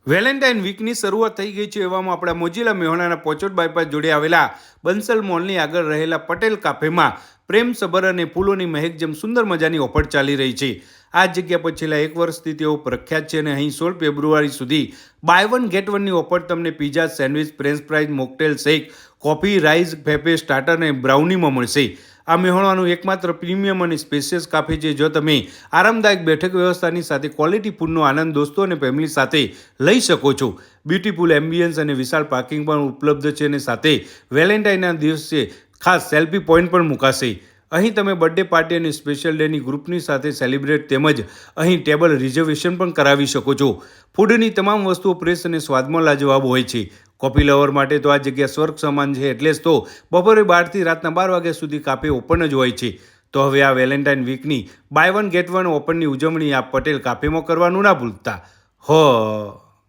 Valentine વીકની શરૂઆત થઈ ગઈ છે એવામાં આપણા મોજીલા મેહોણાના પોચોટ બાયપાસ જોડે આવેલા બંસલ મોલની આગળ રહેલા પટેલ કાફેમાં પ્રેમસભર અને ફૂલોની મહેક જેમ સુંદર મજાની ઓફર ચાલી રહી છે. આ જગ્યા પર છેલ્લા 1 વર્ષથી તેઓ પ્રખ્યાત છે અને અહીં 16 ફેબ્રુઆરી સુધી બાય વન ગેટ વનની ઓફર તમને pizza, sandwich, French fries, mocktail, shake, coffee, rice, પેપે, સ્ટાર્ટર અને બ્રાઉનીમાં મળશે. આ મેહોણાનું એકમાત્ર પ્રીમિયમ અને સ્પેશિયસ કાફે છે. જો તમે આરામદાયક બેઠક વ્યવસ્થાની સાથે ક્વોલિટી ફૂડનો આનંદ દોસ્તો અને ફેમિલી સાથે લઈ શકો છો. બ્યુટીફુલ એમ્બિયન્સ અને વિશાળ પાર્કિંગ પણ ઉપલબ્ધ છે અને સાથે વેલેન્ટાઇનના દિવસે ખાસ સેલ્ફી પોઈન્ટ પણ મુકાશે. અહીં તમે બર્થડે પાર્ટી અને સ્પેશિયલ ડેની ગ્રુપની સાથે સેલિબ્રેટ તેમજ અહીં ટેબલ રિઝર્વેશન પણ કરાવી શકો છો. ફૂડની તમામ વસ્તુઓ ફ્રેશ અને સ્વાદમાં લાજવાબ હોય છે. કોફી લવર માટે તો આ જગ્યા સ્વર્ગ સમાન છે. એટલે જ તો બપોરે 12 થી રાતના 12 વાગ્યા સુધી કાફે ઓપન જ હોય છે. તો હવે આ વેલેન્ટાઇન વીકની બાય વન ગેટ વન ઓપનની ઉજવણી આ પટેલ કાફેમાં કરવાનું ના ભૂલતા.